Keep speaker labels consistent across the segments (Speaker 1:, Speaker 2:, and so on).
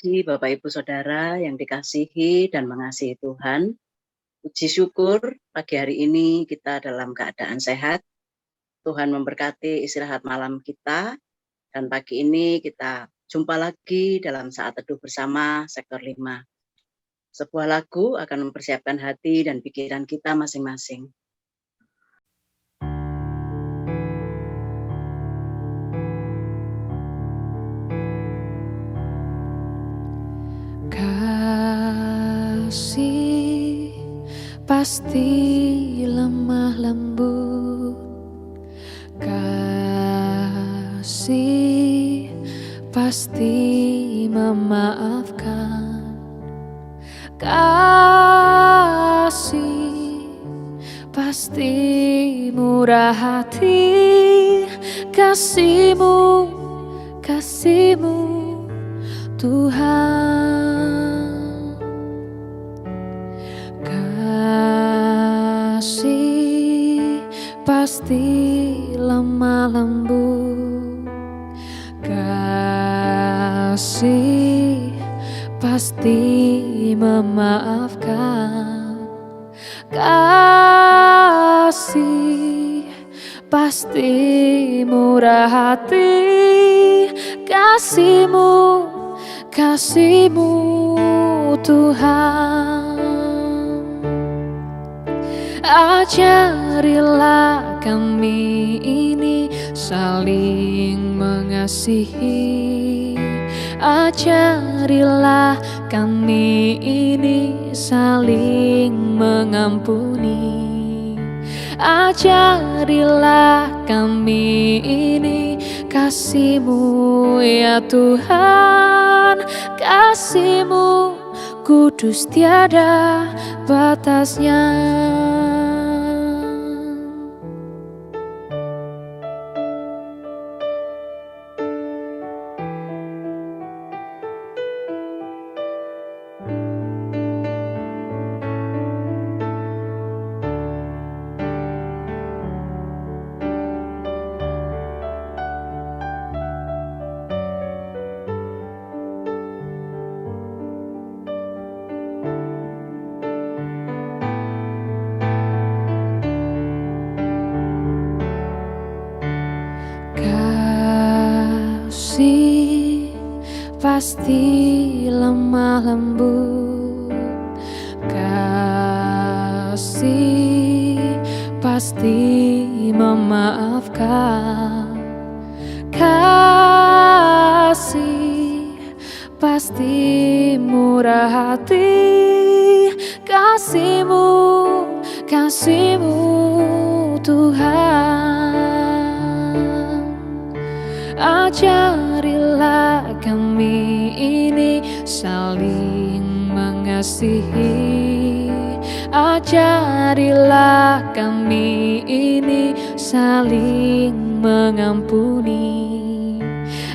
Speaker 1: pagi Bapak Ibu Saudara yang dikasihi dan mengasihi Tuhan. Puji syukur pagi hari ini kita dalam keadaan sehat. Tuhan memberkati istirahat malam kita dan pagi ini kita jumpa lagi dalam saat teduh bersama sektor 5. Sebuah lagu akan mempersiapkan hati dan pikiran kita masing-masing.
Speaker 2: Kasih pasti lemah lembut, kasih pasti memaafkan, kasih pasti murah hati, kasih-Mu Tuhan. Kasih pasti lemah lembut, kasih pasti memaafkan, kasih pasti murah hati, kasih-Mu Tuhan. Ajarilah kami ini saling mengasihi, ajarilah kami ini saling mengampuni, ajarilah kami ini kasih-Mu ya Tuhan, kasih-Mu kudus tiada batasnya. Kasih pasti lemah lembut, kasih pasti memaafkan, kasih pasti murah hati, kasih-Mu Tuhan. Ajarilah kami ini saling mengasihi, ajarilah kami ini saling mengampuni,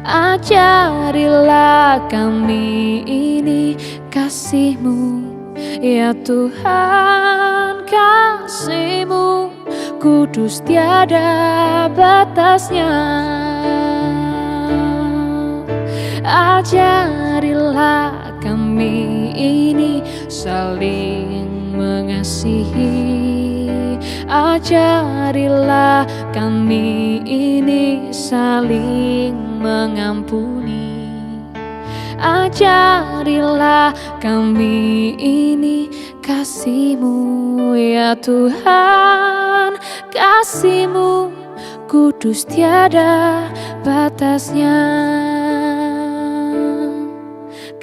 Speaker 2: ajarilah kami ini kasih-Mu ya Tuhan, kasih-Mu kudus tiada batasnya. Ajarilah kami ini saling mengasihi, ajarilah kami ini saling mengampuni, ajarilah kami ini kasih-Mu ya Tuhan, kasih-Mu kudus tiada batasnya,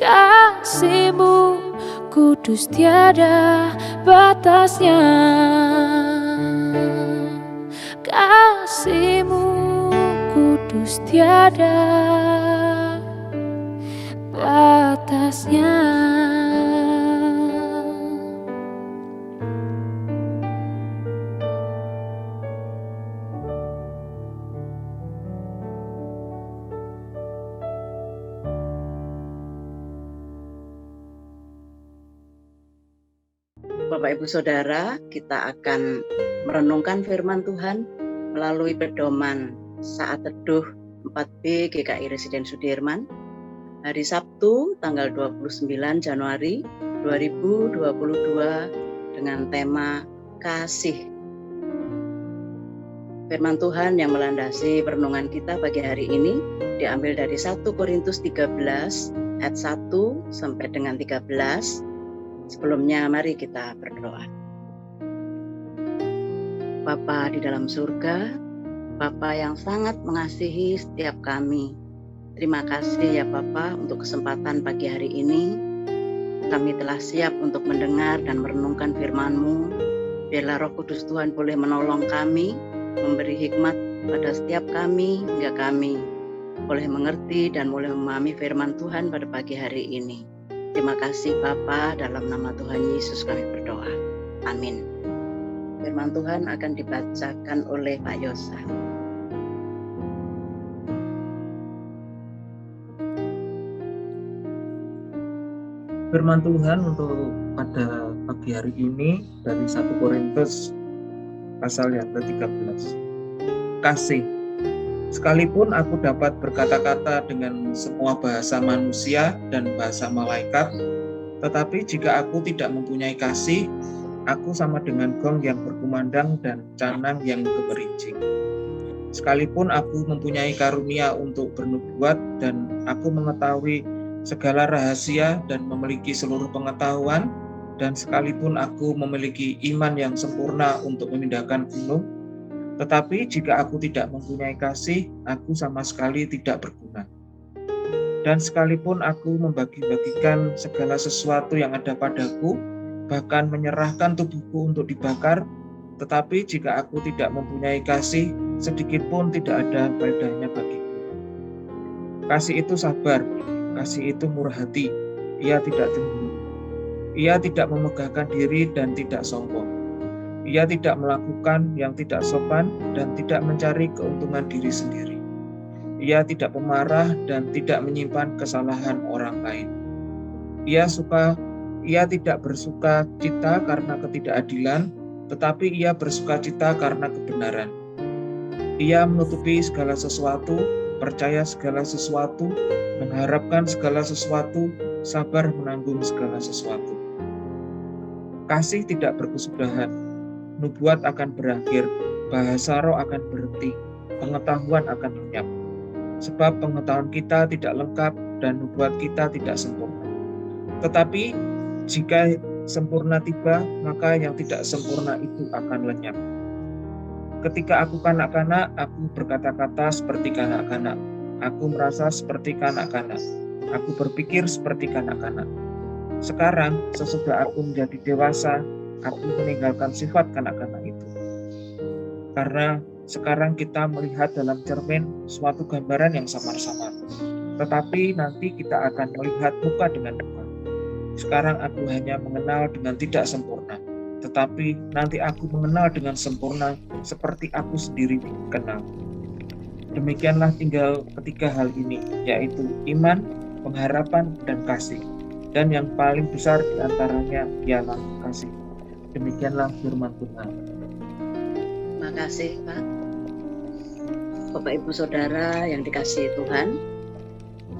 Speaker 2: kasih-Mu kudus tiada batasnya, kasih-Mu kudus tiada batasnya.
Speaker 1: Bapak Ibu Saudara, kita akan merenungkan firman Tuhan melalui pedoman saat teduh 4B GKI Residen Sudirman hari Sabtu tanggal 29 Januari 2022 dengan tema kasih. Firman Tuhan yang melandasi perenungan kita pagi hari ini diambil dari 1 Korintus 13 ayat 1 sampai dengan 13. Sebelumnya mari kita berdoa. Bapa di dalam surga, Bapa yang sangat mengasihi setiap kami. Terima kasih ya Bapa untuk kesempatan pagi hari ini. Kami telah siap untuk mendengar dan merenungkan firman-Mu. Biarlah Roh Kudus Tuhan boleh menolong kami, memberi hikmat pada setiap kami hingga kami boleh mengerti dan boleh memahami firman Tuhan pada pagi hari ini. Terima kasih Bapa, dalam nama Tuhan Yesus kami berdoa. Amin. Firman Tuhan akan dibacakan oleh Pak Yosa.
Speaker 3: Firman Tuhan untuk pada pagi hari ini dari 1 Korintus pasal yang ke-13. Kasih. Sekalipun aku dapat berkata-kata dengan semua bahasa manusia dan bahasa malaikat, tetapi jika aku tidak mempunyai kasih, aku sama dengan gong yang berkumandang dan canang yang gemerincing. Sekalipun aku mempunyai karunia untuk bernubuat dan aku mengetahui segala rahasia dan memiliki seluruh pengetahuan, dan sekalipun aku memiliki iman yang sempurna untuk memindahkan gunung, tetapi jika aku tidak mempunyai kasih, aku sama sekali tidak berguna. Dan sekalipun aku membagi-bagikan segala sesuatu yang ada padaku, bahkan menyerahkan tubuhku untuk dibakar, tetapi jika aku tidak mempunyai kasih, sedikit pun tidak ada faedahnya bagiku. Kasih itu sabar. Kasih itu murah hati, ia tidak cemburu. Ia tidak memegahkan diri dan tidak sombong. Ia tidak melakukan yang tidak sopan dan tidak mencari keuntungan diri sendiri. Ia tidak pemarah dan tidak menyimpan kesalahan orang lain. Ia tidak bersuka cita karena ketidakadilan, tetapi ia bersuka cita karena kebenaran. Ia menutupi segala sesuatu, percaya segala sesuatu, mengharapkan segala sesuatu, sabar menanggung segala sesuatu. Kasih tidak berkesudahan, nubuat akan berakhir, bahasa roh akan berhenti, pengetahuan akan lenyap. Sebab pengetahuan kita tidak lengkap dan nubuat kita tidak sempurna. Tetapi jika sempurna tiba, maka yang tidak sempurna itu akan lenyap. Ketika aku kanak-kanak, aku berkata-kata seperti kanak-kanak. Aku merasa seperti kanak-kanak. Aku berpikir seperti kanak-kanak. Sekarang, sesudah aku menjadi dewasa, aku meninggalkan sifat kanak-kanak itu. Karena sekarang kita melihat dalam cermin suatu gambaran yang samar-samar. Tetapi nanti kita akan melihat muka dengan muka. Sekarang aku hanya mengenal dengan tidak sempurna. Tetapi nanti aku mengenal dengan sempurna seperti aku sendiri dikenal. Demikianlah tinggal ketiga hal ini, yaitu iman, pengharapan, dan kasih. Dan yang paling besar diantaranya ialah kasih. Demikianlah firman Tuhan.
Speaker 1: Terima kasih Pak. Bapak Ibu Saudara yang dikasihi Tuhan,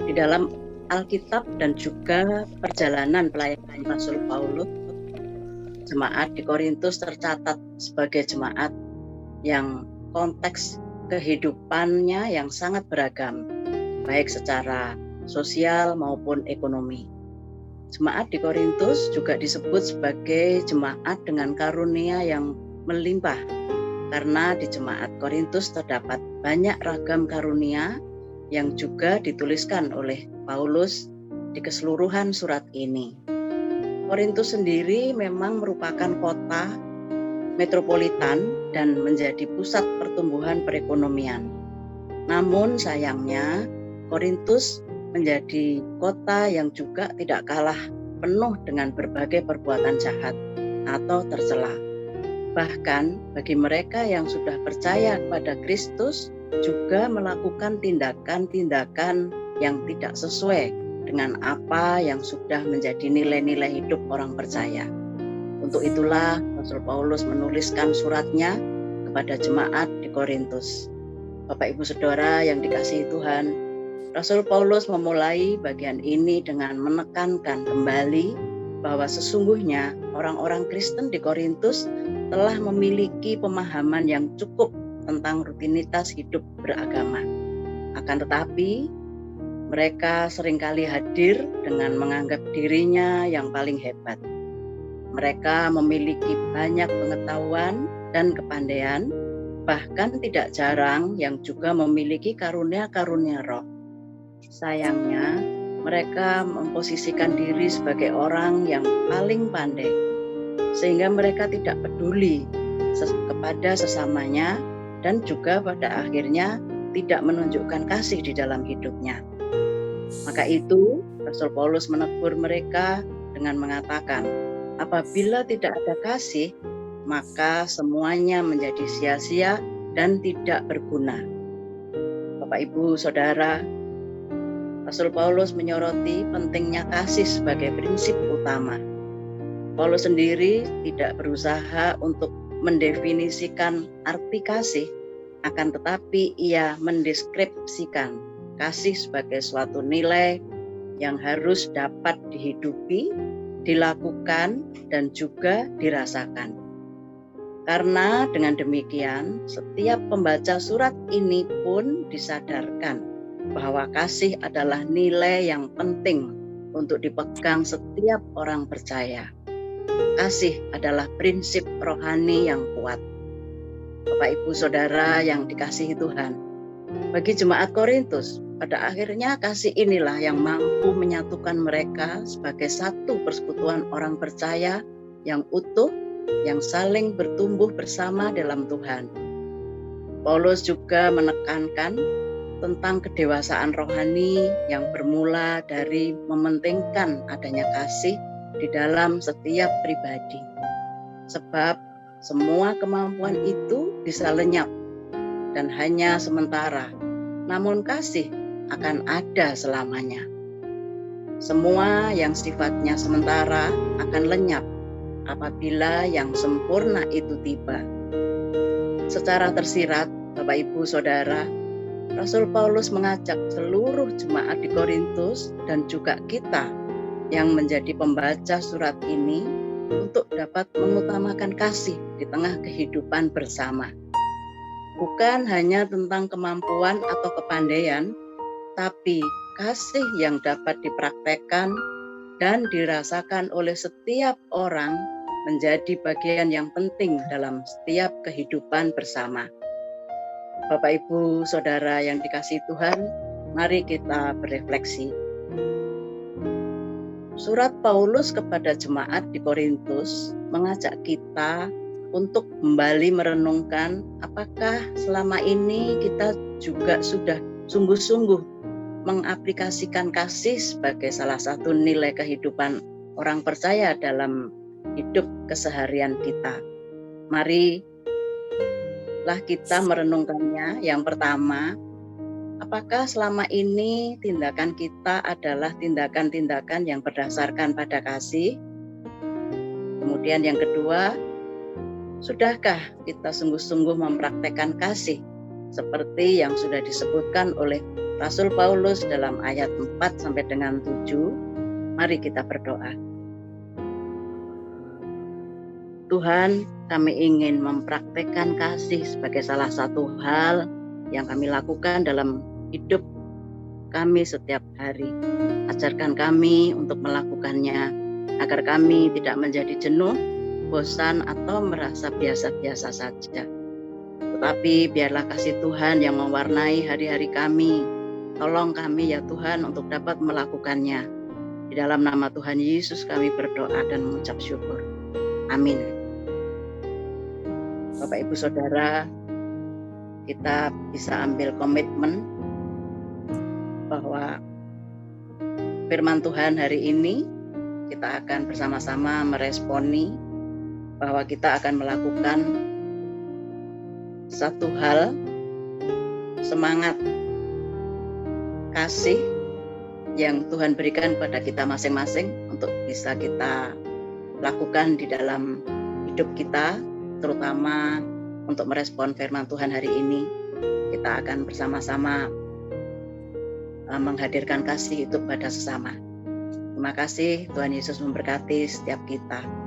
Speaker 1: di dalam Alkitab dan juga perjalanan pelayanan Rasul Paulus, jemaat di Korintus tercatat sebagai jemaat yang konteks kehidupannya yang sangat beragam, baik secara sosial maupun ekonomi. Jemaat di Korintus juga disebut sebagai jemaat dengan karunia yang melimpah, karena di jemaat Korintus terdapat banyak ragam karunia yang juga dituliskan oleh Paulus di keseluruhan surat ini. Korintus sendiri memang merupakan kota metropolitan dan menjadi pusat pertumbuhan perekonomian. Namun sayangnya Korintus menjadi kota yang juga tidak kalah penuh dengan berbagai perbuatan jahat atau tercela. Bahkan bagi mereka yang sudah percaya kepada Kristus juga melakukan tindakan-tindakan yang tidak sesuai dengan apa yang sudah menjadi nilai-nilai hidup orang percaya. Untuk itulah Rasul Paulus menuliskan suratnya kepada jemaat di Korintus. Bapak Ibu Saudara yang dikasihi Tuhan, Rasul Paulus memulai bagian ini dengan menekankan kembali bahwa sesungguhnya orang-orang Kristen di Korintus telah memiliki pemahaman yang cukup tentang rutinitas hidup beragama. Akan tetapi, mereka seringkali hadir dengan menganggap dirinya yang paling hebat. Mereka memiliki banyak pengetahuan dan kepandaian, bahkan tidak jarang yang juga memiliki karunia-karunia roh. Sayangnya, mereka memposisikan diri sebagai orang yang paling pandai, sehingga mereka tidak peduli kepada sesamanya dan juga pada akhirnya tidak menunjukkan kasih di dalam hidupnya. Maka itu, Rasul Paulus menegur mereka dengan mengatakan, apabila tidak ada kasih, maka semuanya menjadi sia-sia dan tidak berguna. Bapak, Ibu, Saudara, Rasul Paulus menyoroti pentingnya kasih sebagai prinsip utama. Paulus sendiri tidak berusaha untuk mendefinisikan arti kasih, akan tetapi ia mendeskripsikan kasih sebagai suatu nilai yang harus dapat dihidupi, dilakukan, dan juga dirasakan. Karena dengan demikian, setiap pembaca surat ini pun disadarkan bahwa kasih adalah nilai yang penting untuk dipegang setiap orang percaya. Kasih adalah prinsip rohani yang kuat. Bapak, Ibu, Saudara yang dikasihi Tuhan, bagi jemaat Korintus, pada akhirnya kasih inilah yang mampu menyatukan mereka sebagai satu persekutuan orang percaya yang utuh, yang saling bertumbuh bersama dalam Tuhan. Paulus juga menekankan tentang kedewasaan rohani yang bermula dari mementingkan adanya kasih di dalam setiap pribadi. Sebab semua kemampuan itu bisa lenyap dan hanya sementara, namun kasih akan ada selamanya. Semua yang sifatnya sementara akan lenyap apabila yang sempurna itu tiba. Secara tersirat, Bapak, Ibu, Saudara, Rasul Paulus mengajak seluruh jemaat di Korintus dan juga kita yang menjadi pembaca surat ini untuk dapat mengutamakan kasih di tengah kehidupan bersama. Bukan hanya tentang kemampuan atau kepandaian, tapi kasih yang dapat dipraktekkan dan dirasakan oleh setiap orang menjadi bagian yang penting dalam setiap kehidupan bersama. Bapak, Ibu, Saudara yang dikasihi Tuhan, mari kita berefleksi. Surat Paulus kepada jemaat di Korintus mengajak kita untuk kembali merenungkan apakah selama ini kita juga sudah sungguh-sungguh mengaplikasikan kasih sebagai salah satu nilai kehidupan orang percaya dalam hidup keseharian kita. Marilah kita merenungkannya. Yang pertama, apakah selama ini tindakan kita adalah tindakan-tindakan yang berdasarkan pada kasih? Kemudian yang kedua, sudahkah kita sungguh-sungguh mempraktekkan kasih seperti yang sudah disebutkan oleh Rasul Paulus dalam ayat 4 sampai dengan 7? Mari kita berdoa. Tuhan, kami ingin mempraktekkan kasih sebagai salah satu hal yang kami lakukan dalam hidup kami setiap hari. Ajarkan kami untuk melakukannya, agar kami tidak menjadi jenuh, bosan, atau merasa biasa-biasa saja. Tetapi biarlah kasih Tuhan yang mewarnai hari-hari kami. Tolong kami ya Tuhan untuk dapat melakukannya. Di dalam nama Tuhan Yesus kami berdoa dan mengucap syukur. Amin. Bapak, Ibu, Saudara, kita bisa ambil komitmen bahwa firman Tuhan hari ini kita akan bersama-sama meresponi bahwa kita akan melakukan satu hal, semangat kasih yang Tuhan berikan kepada kita masing-masing untuk bisa kita lakukan di dalam hidup kita, terutama untuk merespon firman Tuhan hari ini. Kita akan bersama-sama menghadirkan kasih itu kepada sesama. Terima kasih, Tuhan Yesus memberkati setiap kita.